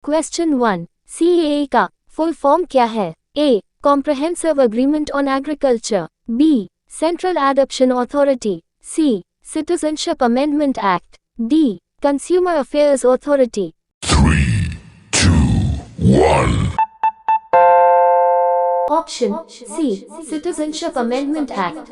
Question 1, CAA का full form क्या है? A. Comprehensive agreement on agriculture, B. Central adoption authority, C. Citizenship amendment act, D. Consumer affairs authority. 3, 2, 1. Option C, citizenship amendment act.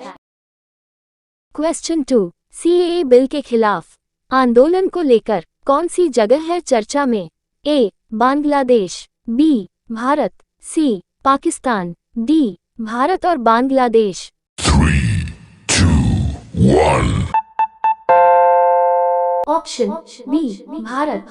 Question 2, CAA bill के खिलाफ आंदोलन को लेकर कौन सी जगह है चर्चा में? A. Bangladesh, B. Bharat, C. Pakistan, D. Bharat और Bangladesh. 3, 2, 1. Option B, Bharat.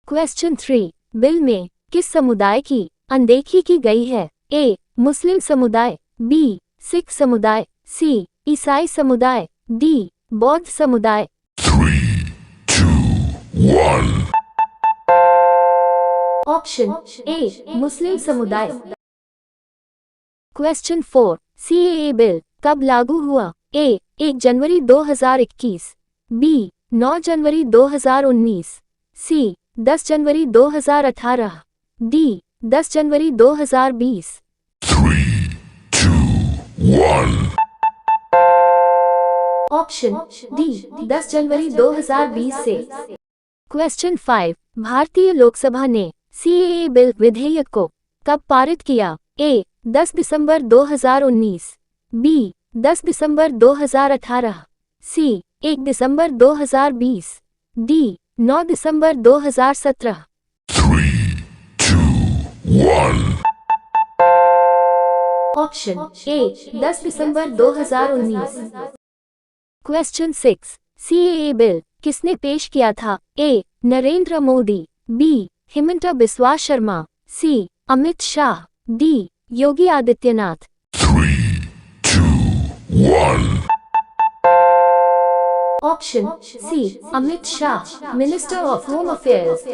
Question 3, bill में किस समुदाय की अनदेखी की गई है? ए. मुस्लिम समुदाय, बी. सिख समुदाय, सी. ईसाई समुदाय, डी. बौद्ध समुदाय। 3, 2, 1. ऑप्शन ए, मुस्लिम समुदाय। क्वेश्चन 4, CAA बिल कब लागू हुआ? ए. 1 जनवरी 2021, बी. 9 जनवरी 2019, सी. 10 जनवरी 2018, डी. 10 जनवरी 2020। 3, 2, 1. ऑप्शन डी, 10 जनवरी 2020 से। क्वेश्चन 5, भारतीय लोकसभा ने CAA बिल विधेयक को कब पारित किया? ए. 10 दिसंबर 2019, बी. 10 दिसंबर 2018, सी. 1 दिसंबर 2020, डी. 9 दिसंबर 2017। 3, 2, 1. ऑप्शन ए, 10 दिसंबर 2019। क्वेश्चन 6, CAA बिल किसने पेश किया था? A. Narendra Modi, B. Himanta Biswa Sharma, C. Amit Shah, D. Yogi Adityanath. 3, 2, 1. Option C, Amit Shah, minister of home affairs.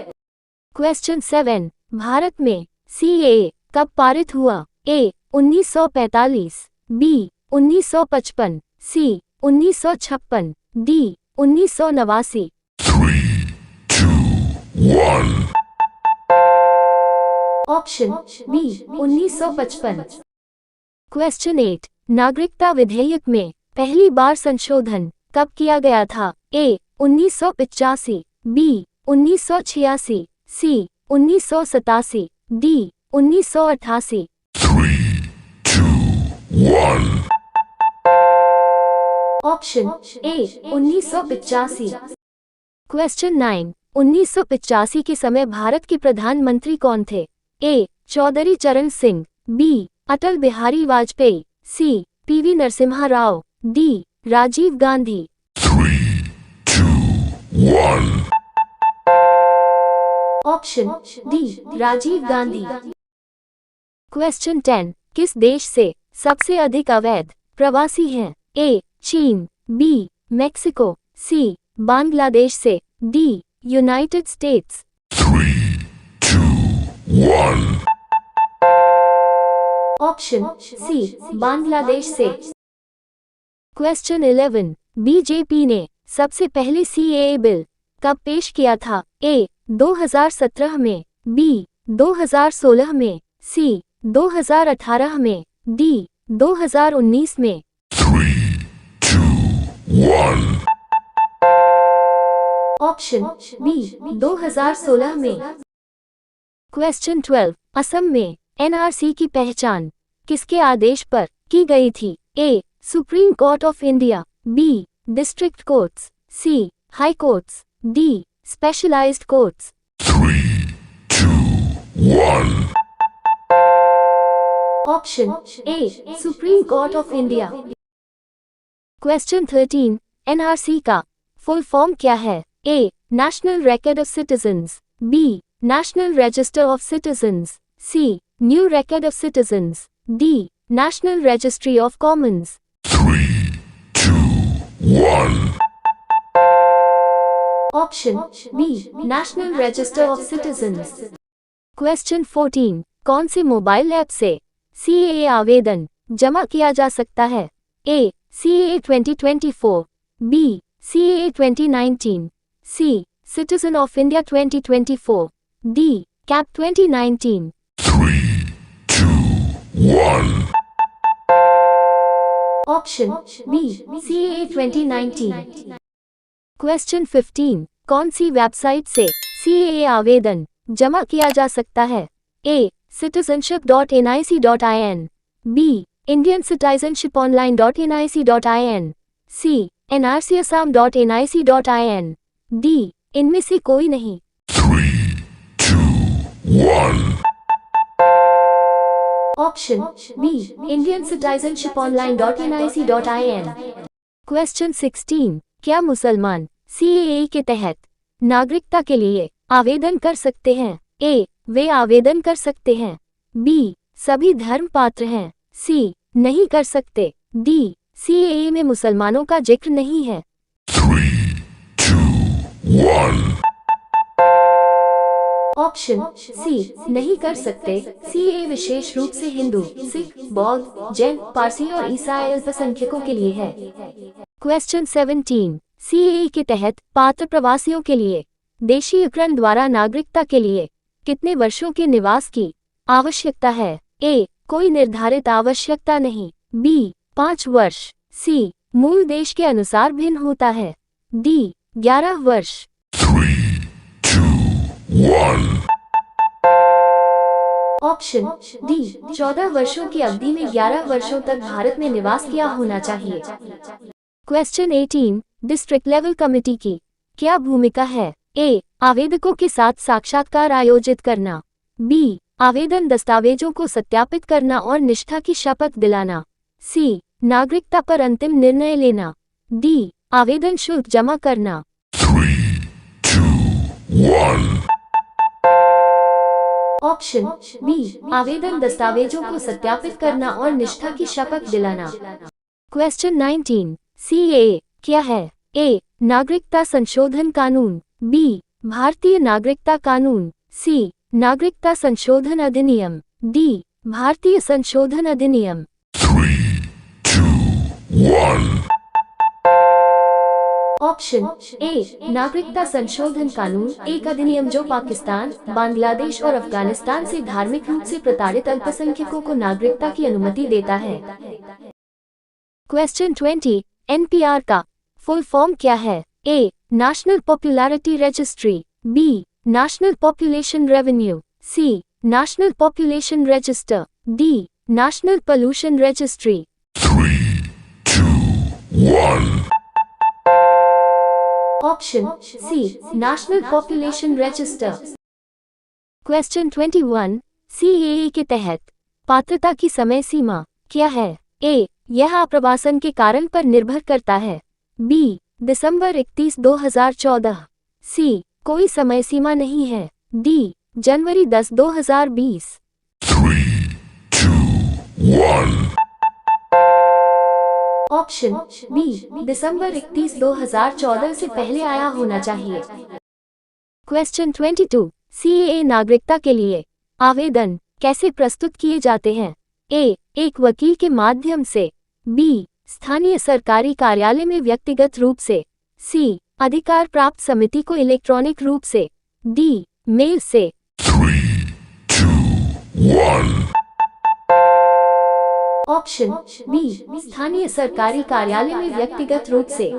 Question 7, Bharat में CAA कब पारित हुआ? A. 1945, B. 1955, C. 1956, D. 1989। 3, 2, 1. Option B, 1955। Question 8, नागरिकता विधेयक में पहली बार संशोधन कब किया गया था? A. 1985, B. 1986, C. 1987, D. 1988। 3, 2, 1. Option A, 1985। Question 9, 1985 के समय भारत के प्रधानमंत्री कौन थे? A. Chaudhary Charan Singh, B. Atal Bihari Vajpayee, C. PV Narasimha Rao, D. Rajiv Gandhi. 3, 2, 1. Option D, Rajiv Gandhi. Question 10, किस देश से सबसे अधिक अवैध प्रवासी हैं? ए. चीन, बी. Mexico, C. बांग्लादेश से, D. United States. 3, 2, 1. Option C, Bangladesh से। क्वेश्चन 11, बीजेपी ने सबसे पहले CAA बिल कब पेश किया था? ए. 2017 में, बी. 2016 में, सी. 2018 में, डी. 2019 में। 3, 2, 1. ऑप्शन बी, 2016 में। क्वेश्चन 12, असम में NRC की पहचान किसके आदेश पर की गई थी? A. Supreme court of India, B. District courts, C. High courts, D. Specialised courts. 3, 2, 1. Option A, supreme court of India. Question 13, NRC का फुल फॉर्म क्या है? A. National record of citizens, B. National register of citizens, C. New record of citizens, D. National registry of commons. 3, 2, 1. Option B, national register of citizens. Question 14, कौन से mobile app से CAA आवेदन जमा किया जा सकता है? A. CAA 2024, B. CAA 2019, C. Citizen of India 2024. D. CAP 2019. 3, 2, 1. Option B. CAA 2019. Question 15. कौन सी वेबसाइट से CAA आवेदन जमा किया जा सकता है? A. citizenship.nic.in. B. indiancitizenshiponline.nic.in. C. nrcsam.nic.in. D. इनमें से कोई नहीं। 3, 2, 1. Option B. indiancitizenshiponline.nic.in. Question 16. क्या मुसलमान CAA के तहत नागरिकता के लिए आवेदन कर सकते हैं? A. वे आवेदन कर सकते हैं। B. सभी धर्म पात्र हैं। C. नहीं कर सकते। D. CAA में मुसलमानों का जिक्र नहीं है। 3, 2, 1. ऑप्शन सी नहीं कर सकते। CAA विशेष रूप से हिंदू, सिख, बौद्ध, जैन, पारसी और ईसाई अल्पसंख्यकों के लिए है। क्वेश्चन 17। CAA के तहत पात्र प्रवासियों के लिए देशीयकरण द्वारा नागरिकता के लिए कितने वर्षों के निवास की आवश्यकता है? A. कोई निर्धारित आवश्यकता नहीं। B. 5 वर्ष। C. मूल देश के अनुसार भिन्न होता है। D. 11 वर्ष। 3, 2, 1. ऑप्शन डी 14 वर्षों की अवधि में 11 वर्षों तक भारत में निवास किया होना चाहिए। क्वेश्चन 18। डिस्ट्रिक्ट लेवल कमेटी की क्या भूमिका है? A. आवेदकों के साथ साक्षात्कार आयोजित करना। B. आवेदन दस्तावेजों को सत्यापित करना और निष्ठा की शपथ दिलाना। C. नागरिकता पर अंतिम निर्णय लेना। D. आवेदन शुल्क जमा करना। 3, 2, 1. ऑप्शन बी आवेदन दस्तावेजों को सत्यापित करना और निष्ठा की शपथ दिलाना। क्वेश्चन 19। CAA क्या है? A. नागरिकता संशोधन कानून। B. भारतीय नागरिकता कानून। C. नागरिकता संशोधन अधिनियम। D. भारतीय संशोधन अधिनियम। 3, 2, 1. ऑप्शन ए नागरिकता संशोधन कानून एक अधिनियम जो पाकिस्तान, बांग्लादेश और अफगानिस्तान से धार्मिक रूप से प्रताड़ित अल्पसंख्यकों को नागरिकता की अनुमति देता है। क्वेश्चन 20। NPR का फुल फॉर्म क्या है? A. National popularity registry. B. National population revenue. C. National population register. D. National pollution registry. 3, 2, 1. Option C national population register. Question 21। CAA के तहत पात्रता की समय सीमा क्या है? A. यह आप्रवासन के कारण पर निर्भर करता है। B. दिसंबर 31, 2014। C. कोई समय सीमा नहीं है। D. जनवरी 10, 2020। 3, 2, 1. ऑप्शन बी दिसंबर 31, 2014 से पहले आया होना चाहिए। क्वेश्चन 22। CAA नागरिकता के लिए आवेदन कैसे प्रस्तुत किए जाते हैं? A. एक वकील के माध्यम से। B. स्थानीय सरकारी कार्यालय में व्यक्तिगत रूप से। C. अधिकार प्राप्त समिति को इलेक्ट्रॉनिक रूप से। D. मेल से। 3, 2, 1. ऑप्शन बी स्थानीय सरकारी कार्यालय में व्यक्तिगत रूप से।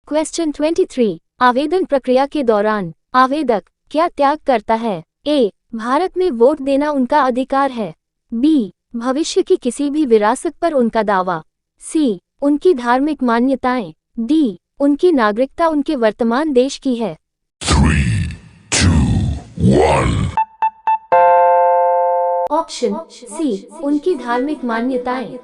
क्वेश्चन 23। आवेदन प्रक्रिया के दौरान आवेदक क्या त्याग करता है? A. भारत में वोट देना उनका अधिकार है। B. भविष्य की किसी भी विरासत पर उनका दावा। C. उनकी धार्मिक मान्यताएं। D. उनकी नागरिकता उनके वर्तमान देश की है। 3, 2, 1. ऑप्शन सी उनकी धार्मिक मान्यताएं।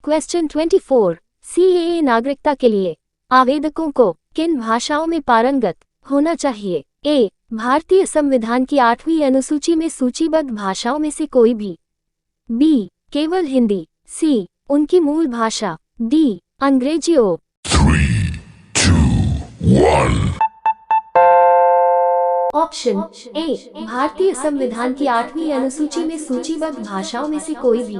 क्वेश्चन 24। CAA नागरिकता के लिए आवेदकों को किन भाषाओं में पारंगत होना चाहिए? A. भारतीय संविधान की 8वीं अनुसूची में सूचीबद्ध भाषाओं में से कोई भी। B. केवल हिंदी। C. उनकी मूल भाषा। D. अंग्रेजी। 3, 2, 1. ऑप्शन ए भारतीय संविधान की 8वीं अनुसूची में सूचीबद्ध भाषाओं में से कोई भी।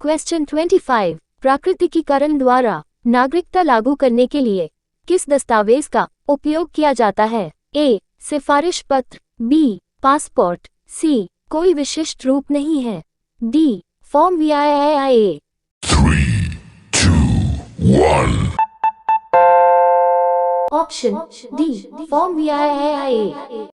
क्वेश्चन 25। प्राकृतिकीकरण द्वारा नागरिकता लागू करने के लिए किस दस्तावेज का उपयोग किया जाता है? ए. सिफारिश पत्र, बी. पासपोर्ट, सी. कोई विशिष्ट रूप नहीं है, D. Form VIIA। 3, 2, 1. Option D, form VIIA।